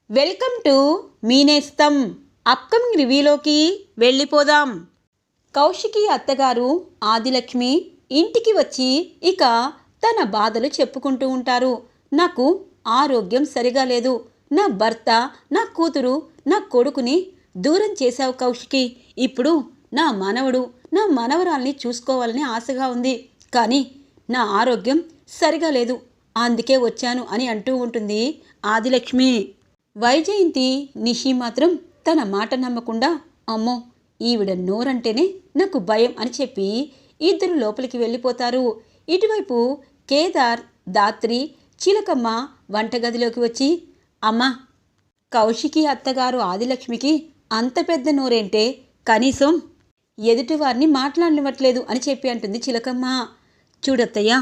Welcome to మీనేస్తం. Upcoming రివ్యూలోకి వెళ్ళిపోదాం. కౌశికి అత్తగారు ఆదిలక్ష్మి ఇంటికి వచ్చి ఇక తన బాధలు చెప్పుకుంటూ ఉంటారు. నాకు ఆరోగ్యం సరిగా లేదు, నా భర్త, నా కూతురు, నా కొడుకుని దూరం చేశావు కౌశికి. ఇప్పుడు నా మనవడు, నా మనవరాల్ని చూసుకోవాలని ఆశగా ఉంది, కానీ నా ఆరోగ్యం సరిగా లేదు, అందుకే వచ్చాను అని అంటూ ఉంటుంది ఆదిలక్ష్మి. వైజయంతి నిషి మాత్రం తన మాట నమ్మకుండా, అమ్మో ఈవిడ నోరంటేనే నాకు భయం అని చెప్పి ఇద్దరు లోపలికి వెళ్ళిపోతారు. ఇటువైపు కేదార్, దాత్రి, చిలకమ్మ వంటగదిలోకి వచ్చి, అమ్మా కౌశికి అత్తగారు ఆదిలక్ష్మికి అంత పెద్ద నోరేంటే, కనీసం ఎదుటివారిని మాట్లాడనివ్వట్లేదు అని చెప్పి అంటుంది చిలకమ్మ. చూడత్తయ్యా,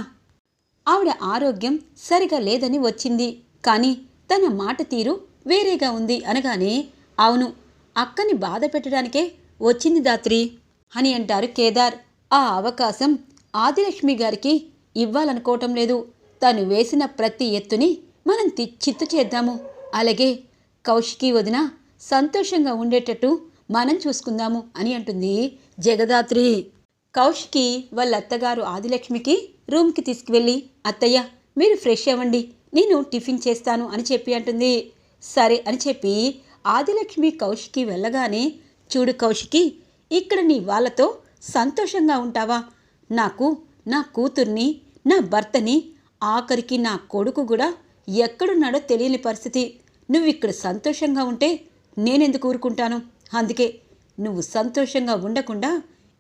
ఆవిడ ఆరోగ్యం సరిగా లేదని వచ్చింది, కానీ తన మాట తీరు వేరేగా ఉంది అనగానే, అవును అక్కని బాధ పెట్టడానికే వచ్చింది దాత్రి అని అంటారు కేదార్. ఆ అవకాశం ఆదిలక్ష్మి గారికి ఇవ్వాలనుకోవటం లేదు. తను వేసిన ప్రతి ఎత్తుని మనం చిత్తు చేద్దాము. అలాగే కౌశికి వదిన సంతోషంగా ఉండేటట్టు మనం చూసుకుందాము అని అంటుంది జగదాత్రి. కౌశికి వాళ్ళ అత్తగారు ఆదిలక్ష్మికి రూమ్కి తీసుకువెళ్ళి, అత్తయ్య మీరు ఫ్రెష్ అవ్వండి, నేను టిఫిన్ చేస్తాను అని చెప్పి అంటుంది. సరే అని చెప్పి ఆదిలక్ష్మి కౌశికి వెళ్ళగానే, చూడు కౌశికి, ఇక్కడ నీ వాళ్ళతో సంతోషంగా ఉంటావా? నాకు నా కూతుర్ని, నా భర్తని, ఆఖరికి నా కొడుకు కూడా ఎక్కడున్నాడో తెలియని పరిస్థితి. నువ్వు ఇక్కడ సంతోషంగా ఉంటే నేనెందుకు ఊరుకుంటాను? అందుకే నువ్వు సంతోషంగా ఉండకుండా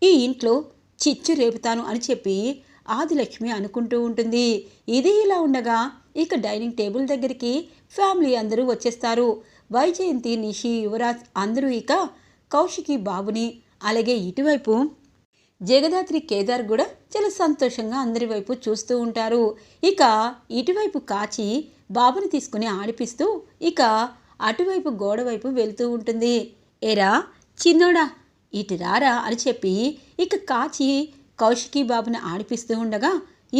ఈ ఇంట్లో చిచ్చు రేపుతాను అని చెప్పి ఆదిలక్ష్మి అనుకుంటూ ఉంటుంది. ఇది ఇలా ఉండగా ఇక డైనింగ్ టేబుల్ దగ్గరికి ఫ్యామిలీ అందరూ వచ్చేస్తారు. వైజయంతి, నిషి, యువరాజ్ అందరూ ఇక కౌశికి బాబుని, అలాగే ఇటువైపు జగదాత్రి, కేదార్ కూడా చాలా సంతోషంగా అందరి వైపు చూస్తూ ఉంటారు. ఇక ఇటువైపు కాచి బాబుని తీసుకుని ఆడిపిస్తూ ఇక అటువైపు గోడవైపు వెళ్తూ ఉంటుంది. ఏరా చిన్నోడా ఇటు రారా అని చెప్పి ఇక కాచి కౌశికి బాబుని ఆడిపిస్తూ ఉండగా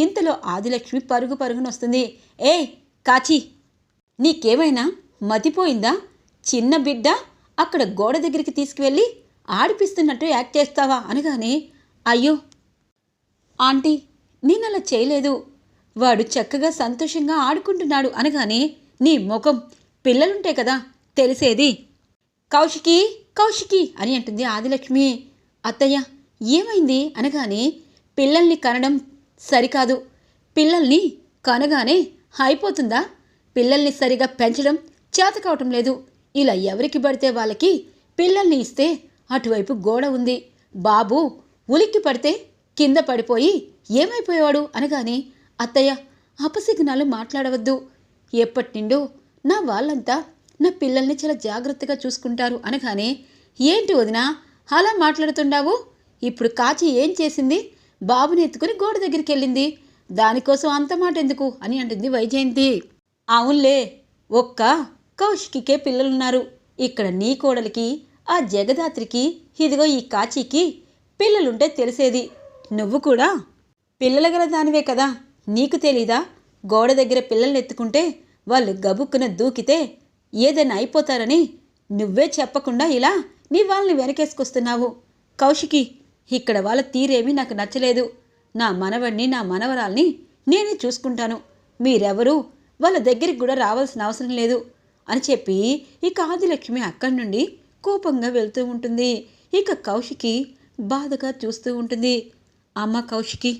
ఇంతలో ఆదిలక్ష్మి పరుగు పరుగున వస్తుంది. ఏ కాచి, నీకేమైనా మతిపోయిందా? చిన్న బిడ్డ అక్కడ గోడ దగ్గరికి తీసుకువెళ్ళి ఆడిపిస్తున్నట్టు యాక్ట్ చేస్తావా అనగానే, అయ్యో ఆంటీ నేను అలా చేయలేదు, వాడు చక్కగా సంతోషంగా ఆడుకుంటున్నాడు అనగానే, నీ ముఖం పిల్లలుంటే కదా తెలిసేది. కౌశికి కౌశికి అని అంటుంది ఆదిలక్ష్మి. అత్తయ్య ఏమైంది అనగానే, పిల్లల్ని కనడం సరికాదు, పిల్లల్ని కనగానే అయిపోతుందా? పిల్లల్ని సరిగా పెంచడం చేత కావటం లేదు. ఇలా ఎవరికి పడితే వాళ్ళకి పిల్లల్ని ఇస్తే అటువైపు గోడ ఉంది, బాబు ఉలిక్కి పడితే కింద పడిపోయి ఏమైపోయేవాడు అనగానే, అత్తయ్య అపశకునాలు మాట్లాడవద్దు, ఎప్పటి నిండో నా వాళ్ళంతా నా పిల్లల్ని చాలా జాగ్రత్తగా చూసుకుంటారు అనగానే, ఏంటి వదినా అలా మాట్లాడుతుండావు? ఇప్పుడు కాచి ఏం చేసింది? బాబుని ఎత్తుకుని గోడ దగ్గరికి వెళ్ళింది, దానికోసం అంత మాట ఎందుకు అని అంటుంది వైజయంతి. అవునులే, ఒక్క కౌశికికే పిల్లలున్నారు, ఇక్కడ నీ కోడలికి, ఆ జగదాత్రికి, ఇదిగో ఈ కాచికి పిల్లలుంటే తెలిసేది. నువ్వు కూడా పిల్లల గల దానివే కదా, నీకు తెలీదా? గోడ దగ్గర పిల్లల్ని ఎత్తుకుంటే వాళ్ళు గబుక్కున దూకితే ఏదైనా అయిపోతారని నువ్వే చెప్పకుండా ఇలా నీ వాళ్ళని వెనకేసుకొస్తున్నావు. కౌశికి, ఇక్కడ వాళ్ళ తీరేమీ నాకు నచ్చలేదు. నా మనవడిని, నా మనవరాల్ని నేనే చూసుకుంటాను, మీరెవరూ వాళ్ళ దగ్గరికి కూడా రావాల్సిన అవసరం లేదు అని చెప్పి ఇక ఆదిలక్ష్మి అక్కడి నుండి కోపంగా వెళ్తూ ఉంటుంది. ఇక కౌశికి బాధగా చూస్తూ ఉంటుంది. అమ్మ కౌశికి,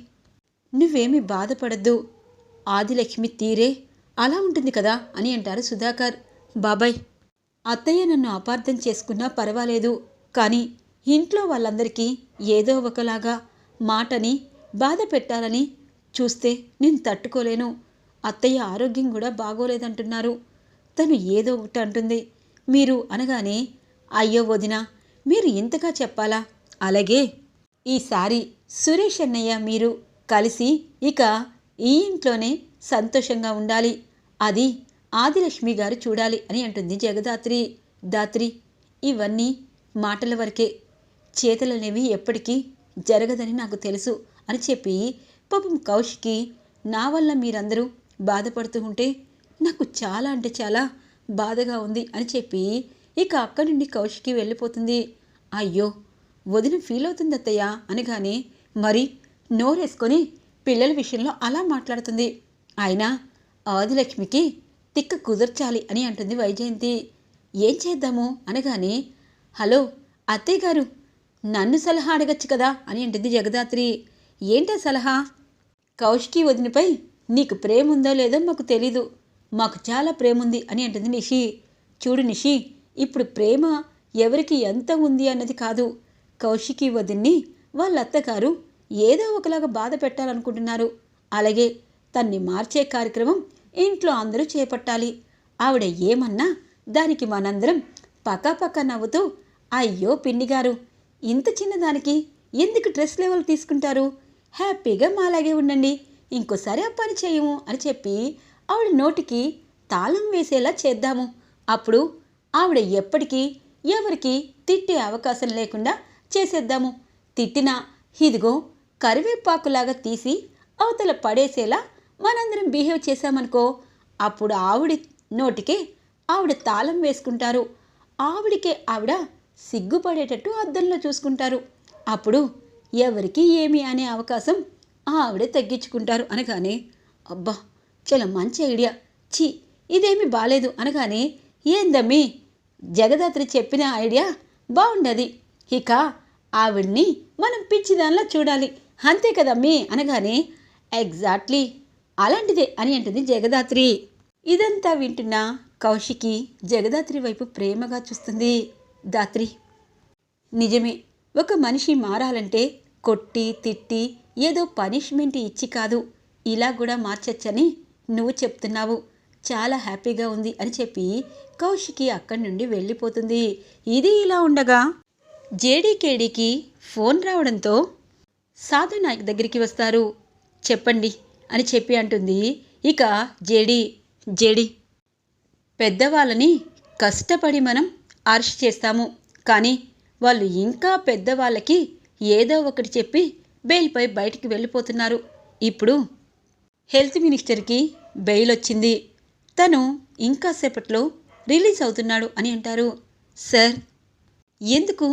నువ్వేమీ బాధపడద్దు, ఆదిలక్ష్మి తీరే అలా ఉంటుంది కదా అని అంటారు సుధాకర్. బాబాయ్, అత్తయ్య నన్ను అపార్థం చేసుకున్నా పర్వాలేదు, కానీ ఇంట్లో వాళ్ళందరికీ ఏదో ఒకలాగా మాటని బాధ పెట్టాలని చూస్తే నేను తట్టుకోలేను. అత్తయ్య ఆరోగ్యం కూడా బాగోలేదంటున్నారు, తను ఏదో ఒకటి అంటుంది మీరు అనగానే, అయ్యో వదినా మీరు ఇంతగా చెప్పాలా? అలాగే ఈసారి సురేష్ అన్నయ్య మీరు కలిసి ఇక ఈ ఇంట్లోనే సంతోషంగా ఉండాలి, అది ఆదిలక్ష్మి గారు చూడాలి అని అంటుంది జగదాత్రి. దాత్రి, ఇవన్నీ మాటల వరకే, చేతలనేవి ఎప్పటికీ జరగదని నాకు తెలుసు అని చెప్పి, పాపం కౌశికి, నా వల్ల మీరందరూ బాధపడుతూ ఉంటే నాకు చాలా అంటే చాలా బాధగా ఉంది అని చెప్పి ఇక అక్కడి నుండి కౌశికి వెళ్ళిపోతుంది. అయ్యో, వదిన ఫీల్ అవుతుంది అత్తయ్య అనగానే మరి నోరేసుకొని పిల్లల విషయంలో అలా మాట్లాడుతుంది. అయినా ఆదిలక్ష్మికి తిక్క కుదర్చాలి అని అంటుంది వైజయంతి. ఏం చేద్దాము అనగానే హలో అత్తయ్య గారు, నన్ను సలహా అడగచ్చు కదా అని అంటుంది జగదాత్రి. ఏంటా సలహా? కౌశికి వదినపై నీకు ప్రేమ ఉందో లేదో మాకు తెలీదు, మాకు చాలా ప్రేమ ఉంది అని అంటుంది నిషి. చూడు నిషి, ఇప్పుడు ప్రేమ ఎవరికి ఎంత ఉంది అన్నది కాదు. కౌశికి వదిన్ని వాళ్ళ అత్తగారు ఏదో ఒకలాగా బాధ పెట్టాలనుకుంటున్నారు. అలాగే తన్ని మార్చే కార్యక్రమం ఇంట్లో అందరూ చేపట్టాలి. ఆవిడ ఏమన్నా దానికి మనందరం పక్కాపక్క నవ్వుతూ అయ్యో పిన్నిగారు, ఇంత చిన్నదానికి ఎందుకు స్ట్రెస్ లెవెల్ తీసుకుంటారు? హ్యాపీగా మాలాగే ఉండండి, ఇంకోసారి ఆ పని చేయము అని చెప్పి ఆవిడ నోటికి తాళం వేసేలా చేద్దాము. అప్పుడు ఆవిడ ఎప్పటికీ ఎవరికి తిట్టే అవకాశం లేకుండా చేసేద్దాము. తిట్టినా ఇదిగో కరివేపాకులాగా తీసి అవతల పడేసేలా మనందరం బిహేవ్ చేశామనుకో, అప్పుడు ఆవిడ నోటికే ఆవిడ తాళం వేసుకుంటారు. ఆవిడికే ఆవిడ సిగ్గుపడేటట్టు అద్దంలో చూసుకుంటారు. అప్పుడు ఎవరికి ఏమి అనే అవకాశం ఆవిడే తగ్గించుకుంటారు అనగానే అబ్బా చాలా మంచి ఐడియా, ఛీ ఇదేమీ బాలేదు అనగానే ఏందమ్మీ, జగదాత్రి చెప్పిన ఐడియా బాగుండది, ఇక ఆవిడ్ని మనం పిచ్చిదానిలా చూడాలి అంతే కదమ్మీ అనగానే ఎగ్జాక్ట్లీ అలాంటిదే అని అంటుంది జగదాత్రి. ఇదంతా వింటున్న కౌశికి జగదాత్రి వైపు ప్రేమగా చూస్తుంది. దాత్రి, నిజమే, ఒక మనిషి మారాలంటే కొట్టి తిట్టి ఏదో పనిష్మెంట్ ఇచ్చి కాదు, ఇలా కూడా మార్చచ్చని నువ్వు చెప్తున్నావు, చాలా హ్యాపీగా ఉంది అని చెప్పి కౌశికి అక్కడి నుండి వెళ్ళిపోతుంది. ఇది ఇలా ఉండగా జేడీకేడీకి ఫోన్ రావడంతో సాధు నాయక్ దగ్గరికి వస్తారు. చెప్పండి అని చెప్పి అంటుంది. ఇక జేడీ, పెద్దవాళ్ళని కష్టపడి మనం అరెస్ట్ చేస్తాము, కానీ వాళ్ళు ఇంకా పెద్దవాళ్ళకి ఏదో ఒకటి చెప్పి బెయిల్పై బయటికి వెళ్ళిపోతున్నారు. ఇప్పుడు హెల్త్ మినిస్టర్కి బెయిల్ వచ్చింది, తను ఇంకా సేపట్లో రిలీజ్ అవుతున్నాడు అని అంటారు. సార్, ఎందుకు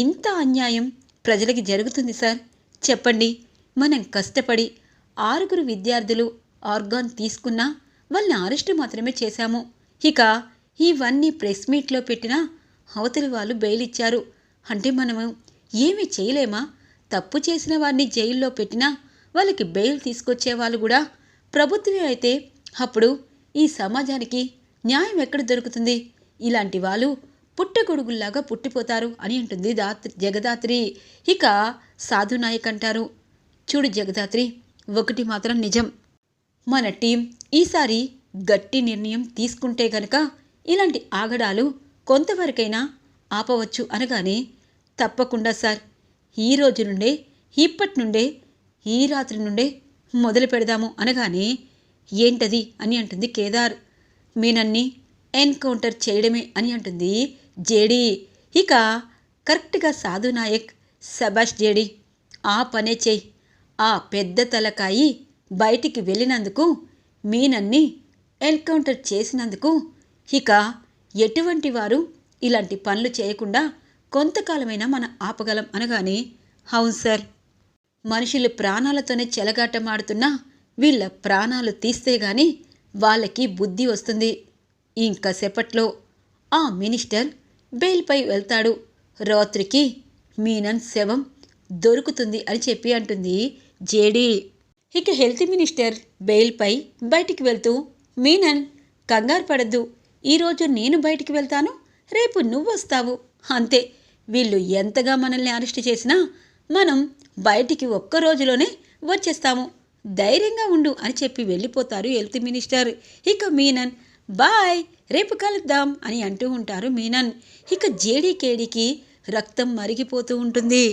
ఇంత అన్యాయం ప్రజలకి జరుగుతుంది సార్? చెప్పండి, మనం కష్టపడి 6 విద్యార్థులు ఆర్గాన్ తీసుకున్నా వాళ్ళని అరెస్టు మాత్రమే చేశాము. ఇక ఇవన్నీ ప్రెస్ మీట్లో పెట్టినా అవతలి వాళ్ళు బెయిల్ ఇచ్చారు అంటే మనము ఏమీ చేయలేమా? తప్పు చేసిన వారిని జైల్లో పెట్టినా వాళ్ళకి బెయిల్ తీసుకొచ్చే వాళ్ళు కూడా ప్రభుత్వమే అయితే అప్పుడు ఈ సమాజానికి న్యాయం ఎక్కడ దొరుకుతుంది? ఇలాంటి వాళ్ళు పుట్టగొడుగుల్లాగా పుట్టిపోతారు అని అంటుంది జగదాత్రి. ఇక సాధునాయక్ అంటారు, చూడు జగదాత్రి, ఒకటి మాత్రం నిజం, మన టీం ఈసారి గట్టి నిర్ణయం తీసుకుంటే గనక ఇలాంటి ఆగడాలు కొంతవరకైనా ఆపవచ్చు అనగానే తప్పకుండా సార్, ఈ రోజు నుండే, ఇప్పటి నుండే, ఈ రాత్రి నుండే మొదలు పెడదాము అనగానే ఏంటది అని అంటుంది కేదార్. మీనన్ని ఎన్కౌంటర్ చేయడమే అని అంటుంది జేడీ. ఇక కరెక్ట్గా సాధునాయక్, సబాష్ జేడీ, ఆ పనే చేయి, ఆ పెద్ద తలకాయి బయటికి వెళ్ళినందుకు, మీనన్ని ఎన్కౌంటర్ చేసినందుకు ఇక ఎటువంటి వారు ఇలాంటి పనులు చేయకుండా కొంతకాలమైనా మనం ఆపగలం అనగానే అవును సార్, మనుషులు ప్రాణాలతోనే చెలగాటమాడుతున్నా వీళ్ళ ప్రాణాలు తీస్తే గాని వాళ్ళకి బుద్ధి వస్తుంది. ఇంకా సేపట్లో ఆ మినిస్టర్ బెయిల్పై వెళ్తాడు, రాత్రికి మీనన్ శవం దొరుకుతుంది అని చెప్పి అంటుంది జేడీ. ఇక హెల్త్ మినిస్టర్ బెయిల్పై బయటికి వెళ్తూ మీనన్ కంగారు పడద్దు, ఈరోజు నేను బయటికి వెళ్తాను, రేపు నువ్వు వస్తావు, అంతే, వీళ్ళు ఎంతగా మనల్ని అరెస్ట్ చేసినా మనం బయటికి ఒక్క రోజులోనే వచ్చేస్తాము, ధైర్యంగా ఉండు అని చెప్పి వెళ్ళిపోతారు హెల్త్ మినిస్టర్. ఇక మీనన్ బాయ్, రేపు కలుద్దాం అని అంటూ ఉంటారు మీనన్. ఇక జేడీకేడీకి రక్తం మరిగిపోతూ ఉంటుంది.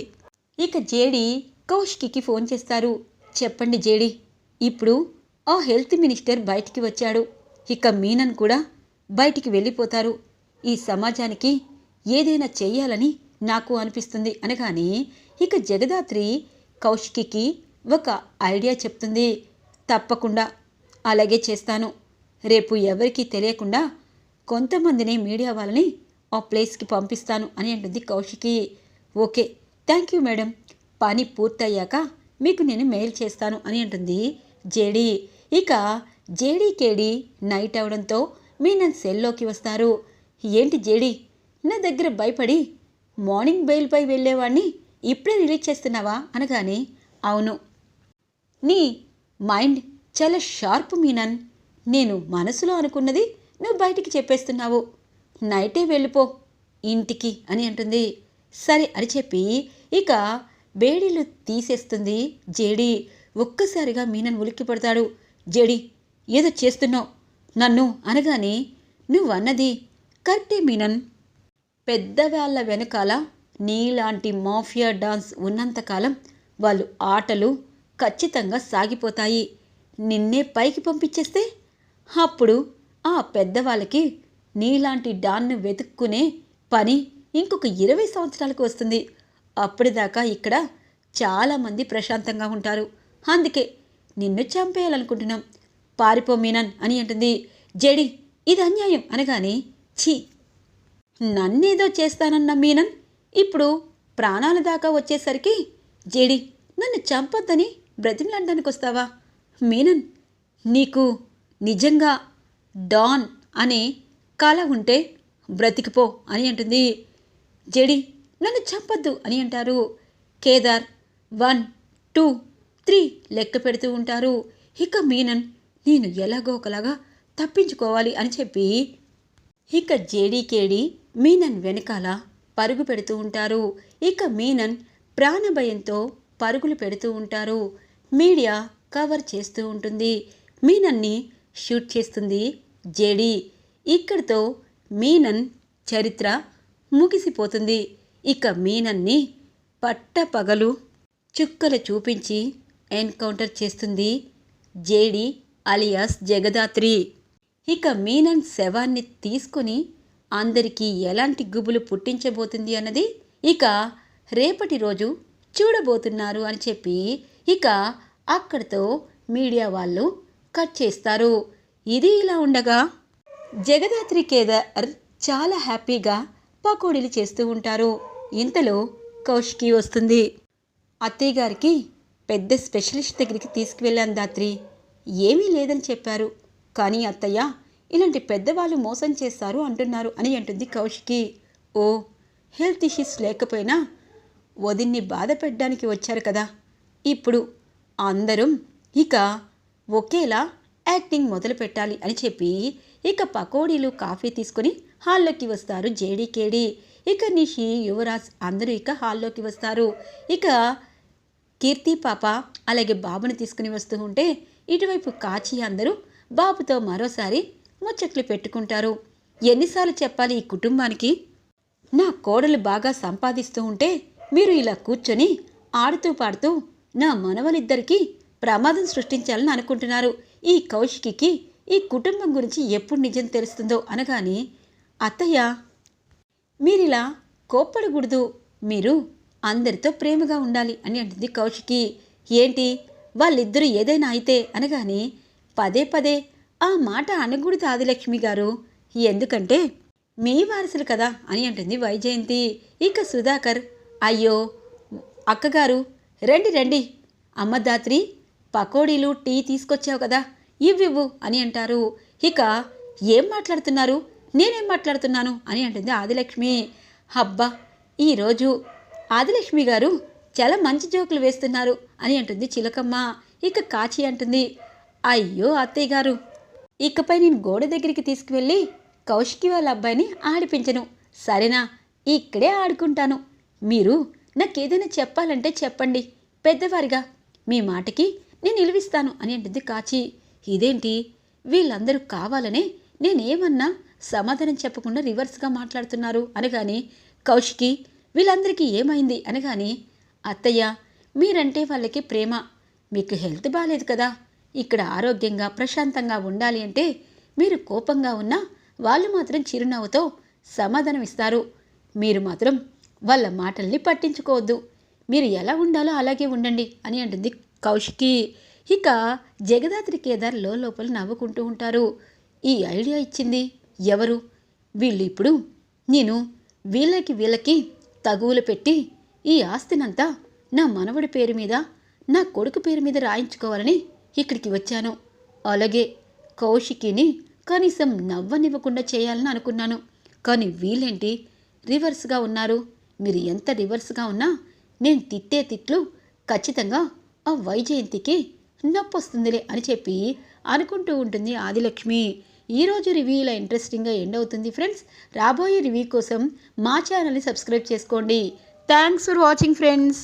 ఇక జేడీ కౌశికి ఫోన్ చేస్తారు. చెప్పండి జేడీ, ఇప్పుడు ఆ హెల్త్ మినిస్టర్ బయటికి వచ్చాడు, ఇక మీనన్ కూడా బయటికి వెళ్ళిపోతారు, ఈ సమాజానికి ఏదైనా చెయ్యాలని నాకు అనిపిస్తుంది అనగానే ఇక జగదాత్రి కౌశికి ఒక ఐడియా చెప్తుంది. తప్పకుండా అలాగే చేస్తాను, రేపు ఎవరికీ తెలియకుండా కొంతమందిని మీడియా వాళ్ళని ఆ ప్లేస్కి పంపిస్తాను అని అంటుంది Kaushiki. Okay, thank you madam, పని పూర్తయ్యాక మీకు నేను మెయిల్ చేస్తాను అని అంటుంది జేడీ. ఇక జేడీ కేడీ నైట్ అవడంతో మీనన్ సెల్లోకి వస్తారు. ఏంటి జేడీ, నా దగ్గర భయపడి మార్నింగ్ బెయిల్పై వెళ్ళేవాడిని ఇప్పుడే రిలీజ్ చేస్తున్నావా అనగానే, అవును, నీ మైండ్ చాలా షార్ప్ మీనన్, నేను మనసులో అనుకున్నది నువ్వు బయటికి చెప్పేస్తున్నావు, నైటే వెళ్ళిపో ఇంటికి అని అంటుంది. సరే అని చెప్పి ఇక బేడీలు తీసేస్తుంది జేడీ. ఒక్కసారిగా మీనన్ ఉలిక్కి పడతాడు. జేడీ, ఏదో చేస్తున్నావు నన్ను అనగానే, నువ్వన్నది కరెక్టే మీనన్, పెద్దవాళ్ళ వెనకాల నీలాంటి మాఫియా డాన్స్ ఉన్నంతకాలం వాళ్ళు ఆటలు ఖచ్చితంగా సాగిపోతాయి. నిన్నే పైకి పంపించేస్తే అప్పుడు ఆ పెద్దవాళ్ళకి నీలాంటి డాన్ను వెతుక్కునే పని ఇంకొక 20 సంవత్సరాలకు వస్తుంది. అప్పటిదాకా ఇక్కడ చాలామంది ప్రశాంతంగా ఉంటారు. అందుకే నిన్ను చంపేయాలనుకుంటున్నాం, పారిపో మీనన్ అని అంటుంది. జేడీ, ఇది అన్యాయం అనగానే, ఛీ, నన్నేదో చేస్తానన్న మీనన్ ఇప్పుడు ప్రాణాల దాకా వచ్చేసరికి జేడీ నన్ను చంపొద్దని బ్రతిమలాడడానికి వస్తావా? మీనన్, నీకు నిజంగా డాన్ అనే కళ ఉంటే బ్రతికిపో అని అంటుంది. జేడీ, నన్ను చంపొద్దు అని అంటారు. కేదార్ 1 2 3 లెక్క పెడుతూ ఉంటారు. ఇక మీనన్, నేను ఎలాగో ఒకలాగా తప్పించుకోవాలి అని చెప్పి ఇక జేడీకేడి మీనన్ వెనకాల పరుగు పెడుతూ ఉంటారు. ఇక మీనన్ ప్రాణభయంతో పరుగులు పెడుతూ ఉంటారు. మీడియా కవర్ చేస్తూ ఉంటుంది. మీనన్ని షూట్ చేస్తుంది జేడీ. ఇక్కడితో మీనన్ చరిత్ర ముగిసిపోతుంది. ఇక మీనన్ని పట్టపగలు చుక్కలు చూపించి ఎన్కౌంటర్ చేస్తుంది జేడీ అలియాస్ జగదాత్రి. ఇక మీనన్ శవాన్ని తీసుకుని అందరికీ ఎలాంటి గుబులు పుట్టించబోతుంది అన్నది ఇక రేపటి రోజు చూడబోతున్నారు అని చెప్పి ఇక అక్కడితో మీడియా వాళ్ళు కట్ చేస్తారు. ఇది ఇలా ఉండగా జగదాత్రి కేదార్ చాలా హ్యాపీగా పకోడీలు చేస్తూ ఉంటారు. ఇంతలో కౌశికి వస్తుంది. అత్తయ్య గారికి పెద్ద స్పెషలిస్ట్ దగ్గరికి తీసుకువెళ్ళాను దాత్రి, ఏమీ లేదని చెప్పారు, కానీ అత్తయ్య ఇలాంటి పెద్దవాళ్ళు మోసం చేస్తారు అంటున్నారు అని అంటుంది కౌశికి. ఓ, హెల్త్ ఇష్యూస్ లేకపోయినా వదిన్ని బాధ పెట్టడానికి వచ్చారు కదా, ఇప్పుడు అందరం ఇక ఒకేలా యాక్టింగ్ మొదలు పెట్టాలి అని చెప్పి ఇక పకోడీలు కాఫీ తీసుకుని హాల్లోకి వస్తారు జేడీకేడి. ఇక నిషి యువరాజ్ అందరూ ఇక హాల్లోకి వస్తారు. ఇక కీర్తి పాప అలాగే బాబుని తీసుకుని వస్తూ ఉంటే ఇటువైపు కాచి అందరూ బాబుతో మరోసారి ముచ్చట్లు పెట్టుకుంటారు. ఎన్నిసార్లు చెప్పాలి ఈ కుటుంబానికి, నా కోడలు బాగా సంపాదిస్తూ ఉంటే మీరు ఇలా కూర్చొని ఆడుతూ పాడుతూ నా మనవలిద్దరికీ ప్రమాదం సృష్టించాలని అనుకుంటున్నారు. ఈ కౌశికి ఈ కుటుంబం గురించి ఎప్పుడు నిజం తెలుస్తుందో అనగానే, అత్తయ్య మీరిలా కోప్పడకూడదు, మీరు అందరితో ప్రేమగా ఉండాలి అని అంటుంది కౌశికి. ఏంటి వాళ్ళిద్దరూ ఏదైనా అయితే అనగానే, పదే పదే ఆ మాట అనకూడదు ఆదిలక్ష్మి గారు, ఎందుకంటే మీ వారసులు కదా అని అంటుంది వైజయంతి. ఇక సుధాకర్, అయ్యో అక్కగారు రండి రండి, అమ్మ దాత్రి పకోడీలు టీ తీసుకొచ్చావు కదా, ఇవ్వివ్వు అని అంటారు. ఇక ఏం మాట్లాడుతున్నారు, నేనేం మాట్లాడుతున్నాను అని అంటుంది ఆదిలక్ష్మి. అబ్బా, ఈరోజు ఆదిలక్ష్మి గారు చాలా మంచి జోకులు వేస్తున్నారు అని అంటుంది చిలకమ్మ. ఇక కాచి అంటుంది, అయ్యో అత్తయ్య గారు, ఇకపై నేను గోడ దగ్గరికి తీసుకువెళ్ళి కౌశికి వాళ్ళ అబ్బాయిని ఆడిపించను, సరేనా, ఇక్కడే ఆడుకుంటాను, మీరు నాకేదైనా చెప్పాలంటే చెప్పండి, పెద్దవారిగా మీ మాటకి నేను నిలువిస్తాను అని అంటుంది కాచి. ఇదేంటి వీళ్ళందరూ కావాలనే నేనేమన్నా సమాధానం చెప్పకుండా రివర్స్గా మాట్లాడుతున్నారు అనగానే, కౌశికి వీళ్ళందరికీ ఏమైంది అనగానే, అత్తయ్య మీరంటే వాళ్ళకి ప్రేమ, మీకు హెల్త్ బాగాలేదు కదా, ఇక్కడ ఆరోగ్యంగా ప్రశాంతంగా ఉండాలి అంటే మీరు కోపంగా ఉన్నా వాళ్ళు మాత్రం చిరునవ్వుతో సమాధానం ఇస్తారు, మీరు మాత్రం వాళ్ళ మాటల్ని పట్టించుకోవద్దు, మీరు ఎలా ఉండాలో అలాగే ఉండండి అని అంటుంది కౌశికి. ఇక జగదాత్రి కేదార్ లోపల నవ్వుకుంటూ ఉంటారు. ఈ ఐడియా ఇచ్చింది ఎవరు, వీళ్ళు ఇప్పుడు నేను వీళ్ళకి తగువులు పెట్టి ఈ ఆస్తినంతా నా మనవడి పేరు మీద నా కొడుకు పేరు మీద రాయించుకోవాలని ఇక్కడికి వచ్చాను. అలాగే కౌశికిని కనీసం నవ్వనివ్వకుండా చేయాలని అనుకున్నాను. కానీ వీళ్ళేంటి రివర్స్గా ఉన్నారు. మీరు ఎంత రివర్స్గా ఉన్నా నేను తిట్టే తిట్లు ఖచ్చితంగా ఆ వైజయంతికి నొప్పొస్తుందిలే అని చెప్పి అనుకుంటూ ఉంటుంది ఆదిలక్ష్మి. ఈరోజు రివ్యూ ఇలా ఇంట్రెస్టింగ్గా ఎండ్ అవుతుంది ఫ్రెండ్స్. రాబోయే రివ్యూ కోసం మా ఛానల్ని సబ్స్క్రైబ్ చేసుకోండి. Thanks for watching friends.